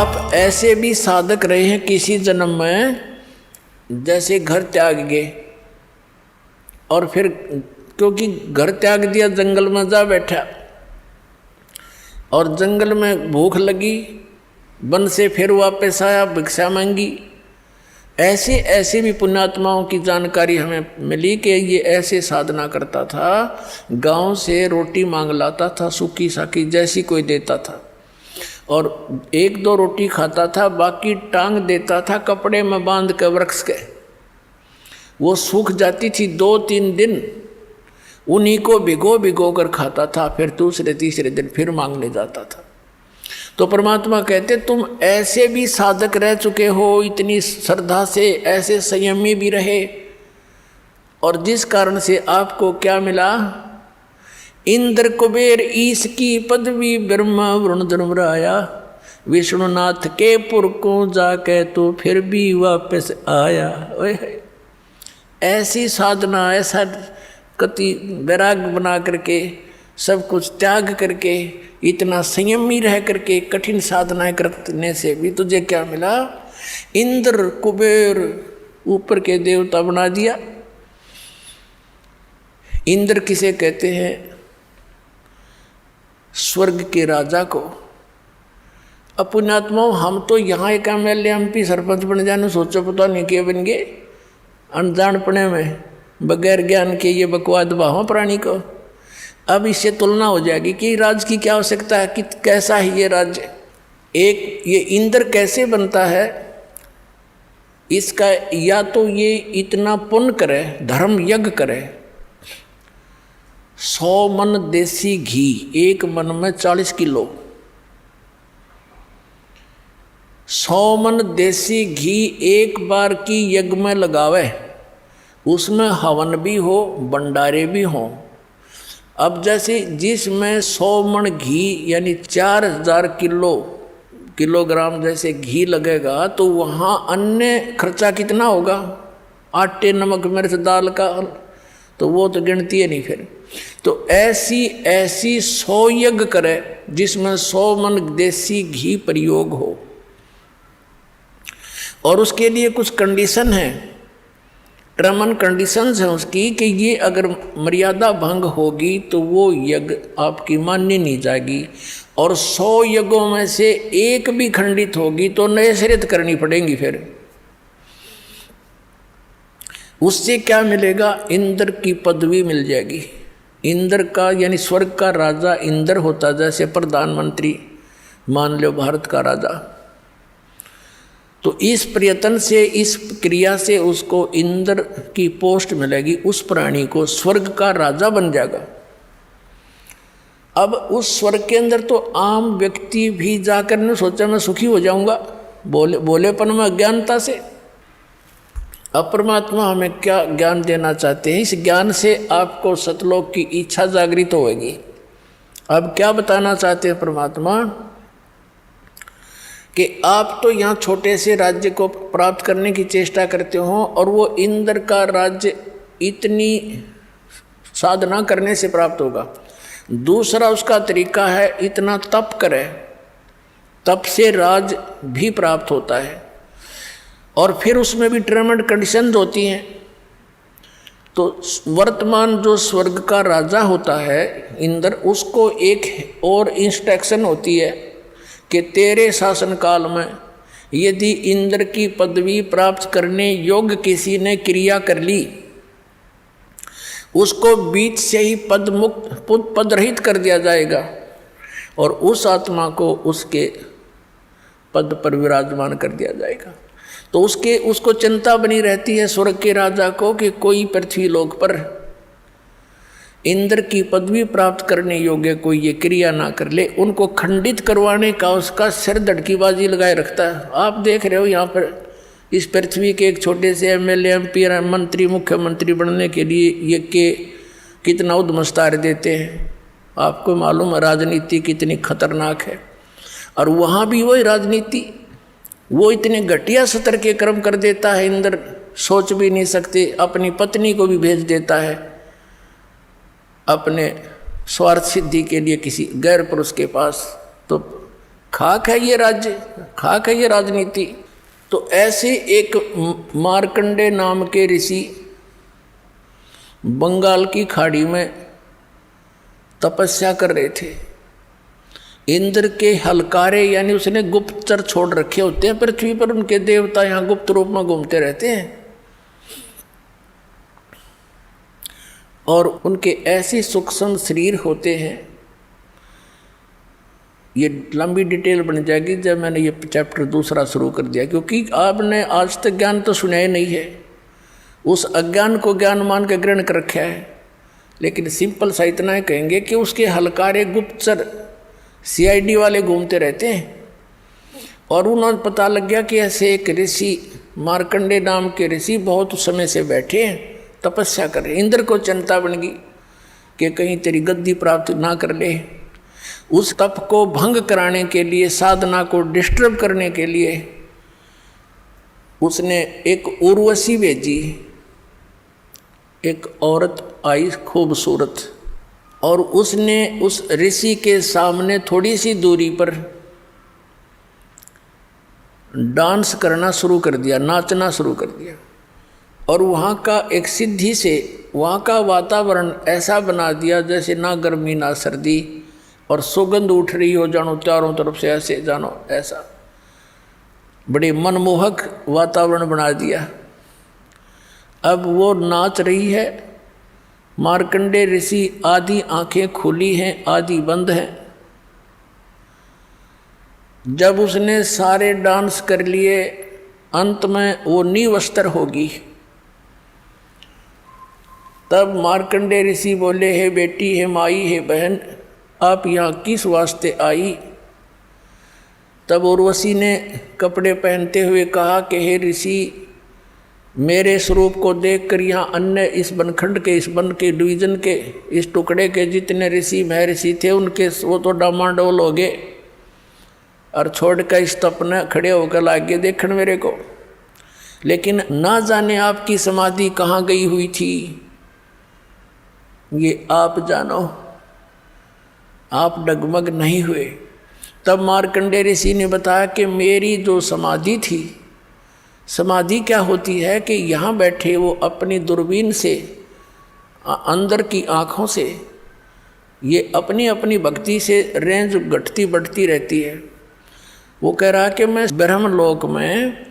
आप ऐसे भी साधक रहे हैं किसी जन्म में, जैसे घर त्याग गए और फिर क्योंकि घर त्याग दिया जंगल में जा बैठा और जंगल में भूख लगी, वन से फिर वापस आया, भिक्षा मांगी। ऐसे ऐसे भी पुण्यात्माओं की जानकारी हमें मिली कि ये ऐसे साधना करता था, गांव से रोटी मांग लाता था, सूखी साखी जैसी कोई देता था और एक दो रोटी खाता था, बाकी टांग देता था कपड़े में बांध के वृक्ष के। वो सूख जाती थी 2-3 दिन, उन्हीं को भिगो भिगो कर खाता था, फिर दूसरे तीसरे दिन फिर मांगने जाता था। तो परमात्मा कहते तुम ऐसे भी साधक रह चुके हो, इतनी श्रद्धा से, ऐसे संयमी भी रहे, और जिस कारण से आपको क्या मिला, इंद्र कुबेर ईश की पदवी, ब्रह्मा वरुण धर्मराया, विष्णुनाथ के पुर को जाके तो फिर भी वापस आया। ओए ऐसी साधना, ऐसा कति वैराग बना करके, सब कुछ त्याग करके, इतना संयमी रह करके कठिन साधनाएं करने से भी तुझे क्या मिला, इंद्र कुबेर ऊपर के देवता बना दिया। इंद्र किसे कहते हैं? स्वर्ग के राजा को। पुण्यात्माओं, हम तो यहाँ एक MLA MP सरपंच बन जाने सोचो, पता नहीं क्या बन गए, अनजानपने में, बगैर ज्ञान के ये बकवाद बाहों प्राणी को। अब इससे तुलना हो जाएगी कि राज्य की क्या आवश्यकता है, कि कैसा है ये राज्य। एक ये इंद्र कैसे बनता है, इसका या तो ये इतना पुण्य करे, धर्म यज्ञ करे, 100 मन देसी घी, एक मन में 40 किलो, 100 मन देसी घी एक बार की यज्ञ में लगावे, उसमें हवन भी हो, भंडारे भी हों। अब जैसे जिसमें 100 मन घी यानी 4000 किलोग्राम जैसे घी लगेगा, तो वहाँ अन्य खर्चा कितना होगा, आटे नमक मिर्च दाल का, तो वो तो गिनती है नहीं फिर। तो ऐसी 100 यज्ञ करे जिसमें 100 मन देसी घी प्रयोग हो, और उसके लिए कुछ कंडीशन है, टर्म एंड कंडीशंस हैं उसकी, कि ये अगर मर्यादा भंग होगी तो वो यज्ञ आपकी मान्य नहीं जाएगी, और 100 यज्ञों में से एक भी खंडित होगी तो नए सिरे करनी पड़ेगी। फिर उससे क्या मिलेगा, इंद्र की पदवी मिल जाएगी। इंद्र का यानी स्वर्ग का राजा इंद्र होता, जैसे प्रधानमंत्री मान लो भारत का राजा। तो इस प्रयत्न से, इस क्रिया से उसको इंद्र की पोस्ट मिलेगी, उस प्राणी को स्वर्ग का राजा बन जाएगा। अब उस स्वर्ग के अंदर तो आम व्यक्ति भी जाकर ने सोचा मैं सुखी हो जाऊंगा, बोलेपन में अज्ञानता से। अब परमात्मा हमें क्या ज्ञान देना चाहते हैं, इस ज्ञान से आपको सतलोक की इच्छा जागृत होगी। अब क्या बताना चाहते हैं परमात्मा, कि आप तो यहाँ छोटे से राज्य को प्राप्त करने की चेष्टा करते हो, और वो इंद्र का राज्य इतनी साधना करने से प्राप्त होगा। दूसरा उसका तरीका है, इतना तप करे, तप से राज भी प्राप्त होता है, और फिर उसमें भी टर्म एंड कंडीशंस होती हैं। तो वर्तमान जो स्वर्ग का राजा होता है इंद्र, उसको एक और इंस्ट्रक्शन होती है कि तेरे शासन काल में यदि इंद्र की पदवी प्राप्त करने योग्य किसी ने क्रिया कर ली, उसको बीच से ही पद रहित कर दिया जाएगा, और उस आत्मा को उसके पद पर विराजमान कर दिया जाएगा। तो उसको चिंता बनी रहती है स्वर्ग के राजा को, कि कोई पृथ्वी लोक पर इंद्र की पदवी प्राप्त करने योग्य कोई ये क्रिया ना कर ले। उनको खंडित करवाने का उसका सिर धड़कीबाजी लगाए रखता है। आप देख रहे हो यहाँ पर इस पृथ्वी के एक छोटे से MLA MP मंत्री मुख्यमंत्री बनने के लिए ये के कितना उद्मस्तार देते हैं। आपको मालूम है राजनीति कितनी खतरनाक है, और वहाँ भी वही राजनीति, वो इतने घटिया स्तर के कर्म कर देता है इंद्र, सोच भी नहीं सकते। अपनी पत्नी को भी भेज देता है अपने स्वार्थ सिद्धि के लिए किसी गैर पुरुष के पास। तो खाक है ये राज्य, खाक है ये राजनीति। तो ऐसे एक मार्कंडे नाम के ऋषि बंगाल की खाड़ी में तपस्या कर रहे थे। इंद्र के हलकारे यानी उसने गुप्तचर छोड़ रखे होते हैं पृथ्वी पर, उनके देवता यहाँ गुप्त रूप में घूमते रहते हैं। और उनके ऐसे सूक्ष्म शरीर होते हैं, ये लंबी डिटेल बन जाएगी जब मैंने ये चैप्टर दूसरा शुरू कर दिया, क्योंकि आपने आज तक ज्ञान तो सुना ही नहीं है, उस अज्ञान को ज्ञान मान के ग्रहण कर रखा है। लेकिन सिंपल सा इतना कहेंगे कि उसके हलकारे गुप्तचर CID वाले घूमते रहते हैं। और उन्होंने पता लग गया कि ऐसे एक ऋषि मार्कंडे नाम के ऋषि बहुत समय से बैठे हैं, तपस्या कर रहे। इंद्र को चिंता बन गई कि कहीं तेरी गद्दी प्राप्त ना कर ले। उस तप को भंग कराने के लिए, साधना को डिस्टर्ब करने के लिए उसने एक उर्वशी भेजी। एक औरत आई खूबसूरत, और उसने उस ऋषि के सामने थोड़ी सी दूरी पर डांस करना शुरू कर दिया, नाचना शुरू कर दिया। और वहाँ का एक सिद्धि से वहाँ का वातावरण ऐसा बना दिया जैसे ना गर्मी ना सर्दी, और सुगंध उठ रही हो जानो चारों तरफ से, ऐसे जानो ऐसा बड़े मनमोहक वातावरण बना दिया। अब वो नाच रही है। मार्कंडे ऋषि आधी आंखें खुली हैं, आधी बंद हैं। जब उसने सारे डांस कर लिए, अंत में वो निवस्त्र होगी। तब मार्कंडे ऋषि बोले, हे बेटी, हे माई, हे बहन, आप यहाँ किस वास्ते आई? तब उर्वशी ने कपड़े पहनते हुए कहा कि हे ऋषि, मेरे स्वरूप को देखकर यहाँ अन्य इस बनखंड के, इस वन के, डिवीजन के, इस टुकड़े के जितने ऋषि महर्षि थे उनके वो तो डामाडोल हो गए, और छोड़ कर इस तपने खड़े होकर लागे देखने मेरे को। लेकिन ना जाने आपकी समाधि कहाँ गई हुई थी, ये आप जानो, आप डगमग नहीं हुए। तब मार्कंडे ऋषि ने बताया कि मेरी जो समाधि थी, समाधि क्या होती है कि यहाँ बैठे वो अपनी दूरबीन से, अंदर की आँखों से, ये अपनी अपनी भक्ति से रेंज घटती बढ़ती रहती है। वो कह रहा कि मैं ब्रह्मलोक में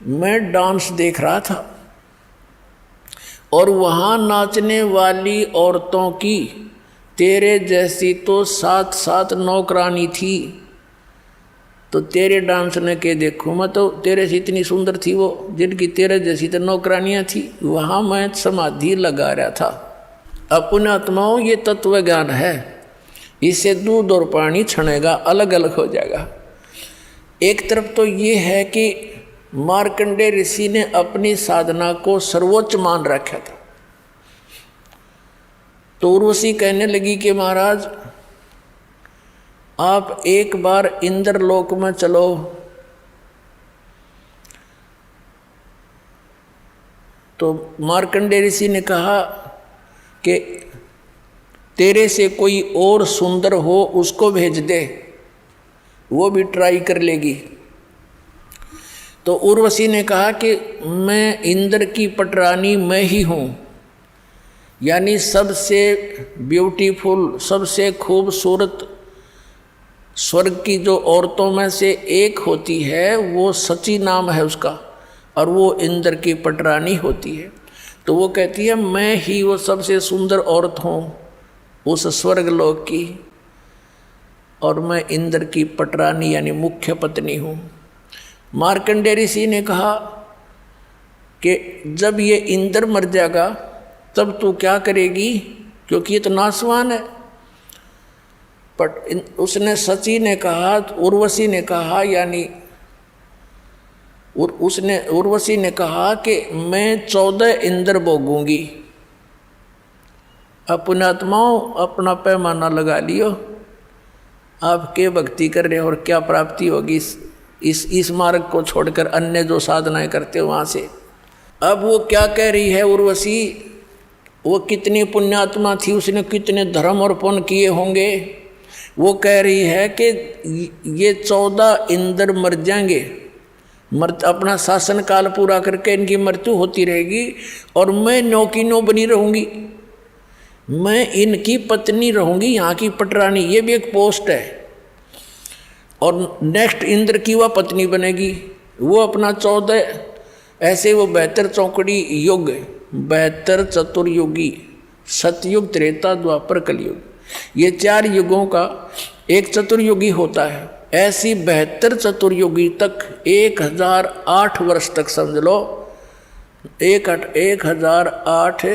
मैं डांस देख रहा था, और वहाँ नाचने वाली औरतों की तेरे जैसी तो 7-7 नौकरानी थी। तो तेरे डांस ने के देखूँ मैं, तो तेरे से इतनी सुंदर थी वो, जिनकी तेरे जैसी तो नौकरानियाँ थी। वहाँ मैं समाधि लगा रहा था। अपने आत्माओं, ये तत्व ज्ञान है, इससे दूध और पानी छनेगा, अलग अलग हो जाएगा। एक तरफ तो ये है कि मार्कंडे ऋषि ने अपनी साधना को सर्वोच्च मान रखा था। तो उर्वशी कहने लगी कि महाराज, आप एक बार इंद्रलोक में चलो। तो मार्कंडे ऋषि ने कहा कि तेरे से कोई और सुंदर हो उसको भेज दे, वो भी ट्राई कर लेगी। तो उर्वशी ने कहा कि मैं इंद्र की पटरानी मैं ही हूँ, यानी सबसे ब्यूटीफुल, सबसे खूबसूरत स्वर्ग की जो औरतों में से एक होती है, वो सची नाम है उसका, और वो इंद्र की पटरानी होती है। तो वो कहती है मैं ही वो सबसे सुंदर औरत हूँ उस स्वर्ग लोक की, और मैं इंद्र की पटरानी यानी मुख्य पत्नी हूँ। मार्कंडे ऋषि ने कहा कि जब ये इंद्र मर जाएगा तब तू क्या करेगी, क्योंकि ये तो नासवान है। बट उसने सची ने कहा, उर्वशी ने कहा, यानी उर्वशी ने कहा कि मैं 14 इंद्र भोगूंगी। अपने आत्माओं, अपना पैमाना लगा लियो, आप क्या भक्ति कर रहे हो और क्या प्राप्ति होगी इस मार्ग को छोड़कर अन्य जो साधनाएं करते हो वहाँ से। अब वो क्या कह रही है उर्वशी, वो कितनी पुण्यात्मा थी, उसने कितने धर्म और पुण्य किए होंगे, वो कह रही है कि ये 14 इंद्र मर जाएंगे, अपना शासन काल पूरा करके इनकी मृत्यु होती रहेगी और मैं 9 की 9 बनी रहूँगी, मैं इनकी पत्नी रहूँगी, यहाँ की पटरानी। ये भी एक पोस्ट है। और नेक्स्ट इंद्र की वह पत्नी बनेगी, वो अपना 14 ऐसे वो 72 चौकड़ी युग, 72 चतुर्युगी, सतयुग, त्रेता, द्वापर, कलयुग, ये 4 युगों का एक चतुर्युगी होता है। ऐसी 72 चतुर्युगी तक 1008 वर्ष तक समझ लो, 1008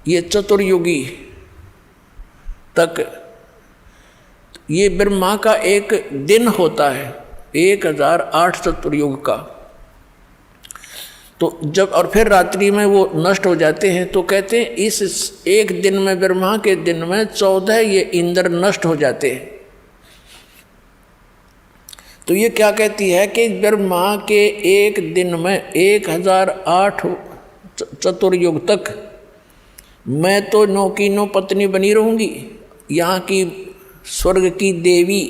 ये चतुर्युगी तक ये ब्रह्मा का एक दिन होता है, 1008 चतुर्युग का। तो जब और फिर रात्रि में वो नष्ट हो जाते हैं, तो कहते हैं इस एक दिन में, ब्रह्मा के दिन में 14 ये इंद्र नष्ट हो जाते हैं। तो ये क्या कहती है कि ब्रह्मा के एक दिन में 1008 चतुर्युग तक मैं तो 9 की 9 पत्नी बनी रहूँगी, यहाँ की स्वर्ग की देवी,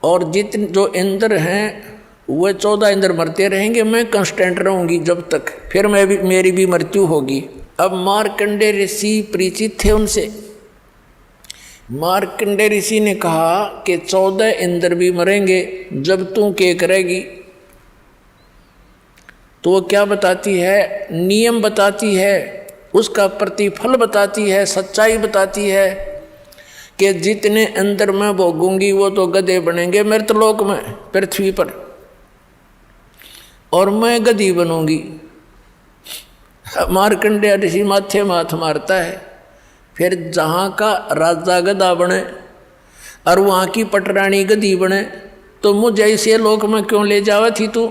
और जितने जो इंद्र हैं वह 14 इंद्र मरते रहेंगे, मैं कांस्टेंट रहूँगी जब तक, फिर मेरी भी मृत्यु होगी। अब मार्कंडेय ऋषि परिचित थे उनसे। मार्कंडेय ऋषि ने कहा कि 14 इंद्र भी मरेंगे जब तू के करेगी। तो वो क्या बताती है? नियम बताती है, उसका प्रतिफल बताती है, सच्चाई बताती है कि जितने अंदर मैं भोगूंगी वो तो गधे बनेंगे मृतलोक में, पृथ्वी पर, और मैं गधी बनूंगी। मार्कंडेय ऋषि माथे माथ मारता है, फिर जहाँ का राजा गधा बने और वहाँ की पटरानी गधी बने, तो मुझे ऐसे लोक में क्यों ले जावा थी तू?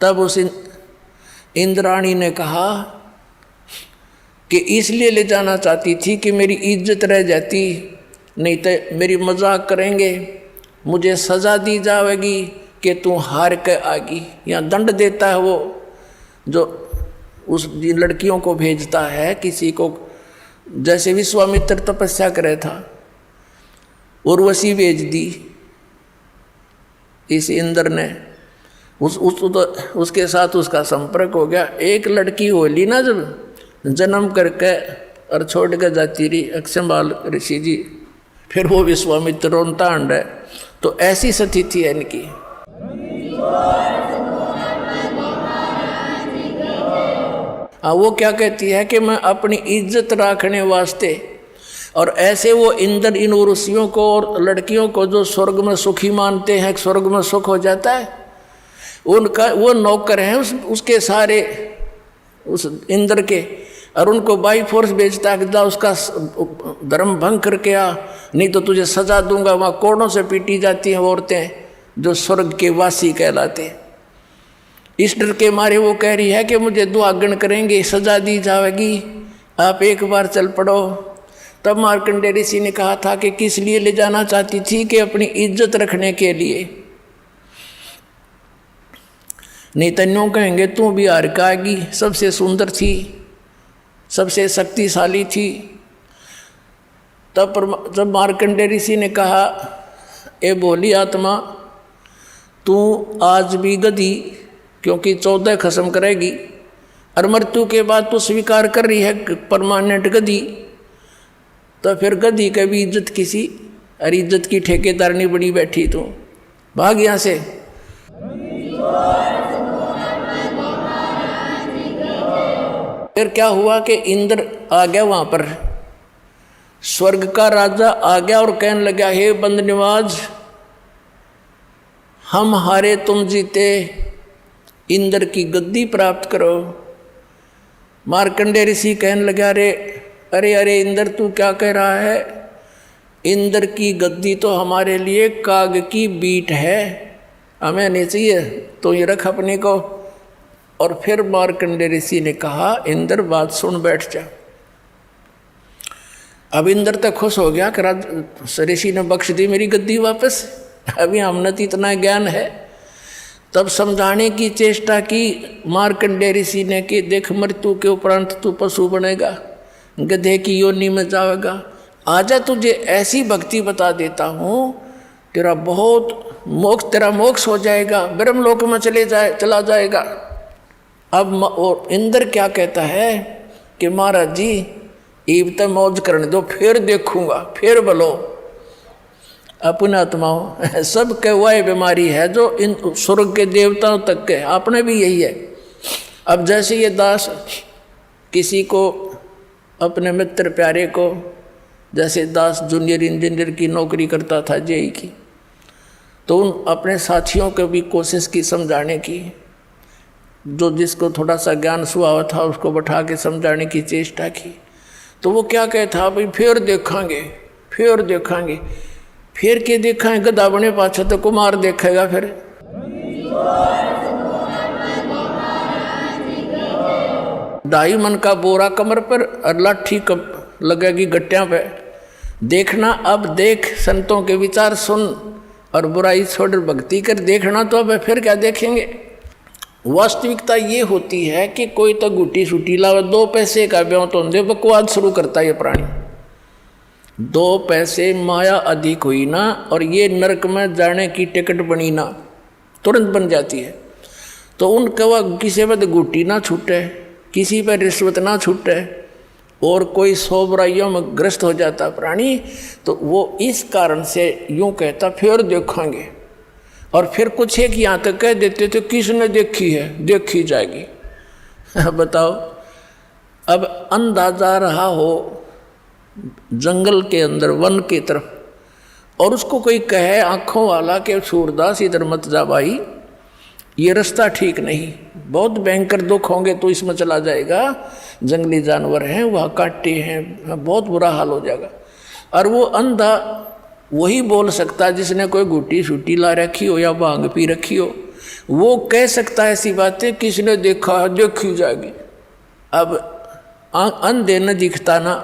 तब उस इंद्राणी ने कहा कि इसलिए ले जाना चाहती थी कि मेरी इज्जत रह जाती, नहीं तो मेरी मजाक करेंगे, मुझे सज़ा दी जाएगी कि तू हार के आगी। या दंड देता है वो जो उस लड़कियों को भेजता है किसी को, जैसे विश्वामित्र तपस्या करे था, उर्वशी भेज दी इस इंद्र ने, उसके साथ उसका संपर्क हो गया। एक लड़की होली ना जब जन्म करके और छोड़ कर जाती रही अक्षमाल ऋषि जी, फिर वो विश्वामित्र रोनता अंड है। तो ऐसी स्थिति है इनकी। वो क्या कहती है कि मैं अपनी इज्जत रखने वास्ते, और ऐसे वो इंद्र इन ऋषियों को और लड़कियों को जो स्वर्ग में सुखी मानते हैं, स्वर्ग में सुख हो जाता है, उनका वो नौकर हैं उसके सारे, उस इंद्र के, और उनको बाई फोर्स भेजता है कि जा उसका धर्म भंग करके आ, नहीं तो तुझे सजा दूंगा। वहाँ कोड़ों से पीटी जाती हैं औरतें जो स्वर्ग के वासी कहलाते हैं। इस डर के मारे वो कह रही है कि मुझे दुआगन करेंगे, सजा दी जाएगी, आप एक बार चल पड़ो। तब मार्कंडेय ऋषि ने कहा था कि किस लिए ले जाना चाहती थी? कि अपनी इज्जत रखने के लिए, नहीं तो यूँ कहेंगे तू भी हार के आएगी, सबसे सुंदर थी, सबसे शक्तिशाली थी। तब जब मार्कंडेय ऋषि ने कहा, ए भोली आत्मा, तू आज भी गधी, क्योंकि 14 खत्म करेगी, और मृत्यु के बाद तू स्वीकार कर रही है परमानेंट गधी, तो फिर गधी का भी इज्जत किसी, और इज्जत की ठेकेदार नहीं बनी बैठी, तू भाग यहाँ से। फिर क्या हुआ कि इंद्र आ गया वहाँ पर, स्वर्ग का राजा आ गया और कहने लगा, हे बंदनिवाज, हम हारे तुम जीते, इंद्र की गद्दी प्राप्त करो। मार्कंडेय ऋषि कहने लगा, अरे अरे इंद्र तू क्या कह रहा है? इंद्र की गद्दी तो हमारे लिए काग की बीट है, हमें नहीं चाहिए, तो ये रख अपने को। और फिर मार्कंडेय ऋषि ने कहा, इंद्र बात सुन बैठ जा। अब इंद्र तक खुश हो गया कि ऋषि ने बख्श दी मेरी गद्दी वापस, अभी हमने तो इतना ज्ञान है। तब समझाने की चेष्टा की मार्कंडेय ऋषि ने कि देख, मृत्यु के उपरांत तू पशु बनेगा, गधे की योनि में जाएगा, आजा तुझे ऐसी भक्ति बता देता हूँ, तेरा बहुत मोक्ष, तेरा मोक्ष हो जाएगा, ब्रह्मलोक में चला जाएगा। अब और इंद्र क्या कहता है कि महाराज जी ईब तो मौज करने दो, फिर देखूंगा, फिर बोलो। अपने आत्माओं सब के वह बीमारी है जो इन स्वर्ग के देवताओं तक के, आपने भी यही है। अब जैसे ये दास किसी को, अपने मित्र प्यारे को, जैसे दास जूनियर इंजीनियर की नौकरी करता था जेई की, तो उन अपने साथियों को भी कोशिश की समझाने की, जो जिसको थोड़ा सा ज्ञान सुहा था उसको बैठा के समझाने की चेष्टा की। तो वो क्या कहता, भाई फिर देखेंगे, फिर देखेंगे, फिर के देखेंगे, गधा बने पाछा तो कुमार देखेगा। फिर ढाई मन का बोरा कमर पर और लाठी लगेगी गट्टियां पे। देखना अब देख, संतों के विचार सुन और बुराई छोड़ भक्ति कर। देखना तो अब फिर क्या देखेंगे। वास्तविकता ये होती है कि कोई तो गुटी सूटी लावे, 2 पैसे का ब्यों तो दे, बकवाद शुरू करता है ये प्राणी। 2 पैसे माया अधिक हुई ना, और ये नरक में जाने की टिकट बनी ना, तुरंत बन जाती है। तो उनका वह किसी पर गुटी ना छूटे, किसी पर रिश्वत ना छूटे, और कोई 100 बुराइयों में ग्रस्त हो जाता प्राणी। तो वो इस कारण से यूं कहता फिर देखेंगे, और फिर कुछ एक यहाँ तक कह देते तो किसने देखी है, देखी जाएगी। बताओ, अब अंधा जा रहा हो जंगल के अंदर, वन की तरफ, और उसको कोई कहे आँखों वाला कि सूरदास इधर मत जा भाई, ये रास्ता ठीक नहीं, बहुत भयंकर दुख होंगे तो इसमें चला जाएगा, जंगली जानवर हैं, वहाँ काटे हैं, बहुत बुरा हाल हो जाएगा। और वो अंधा वही बोल सकता है जिसने कोई गुटी सूटी ला रखी हो या भांग पी रखी हो, वो कह सकता है ऐसी बातें, किसने देखा, देखी जाएगी। अब अंधे न दिखता ना,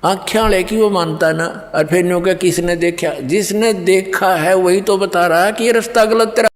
आँखें वाले की वो मानता ना, और फिर न्यों का किसने देखा, जिसने देखा है वही तो बता रहा है कि ये रास्ता गलत तेरा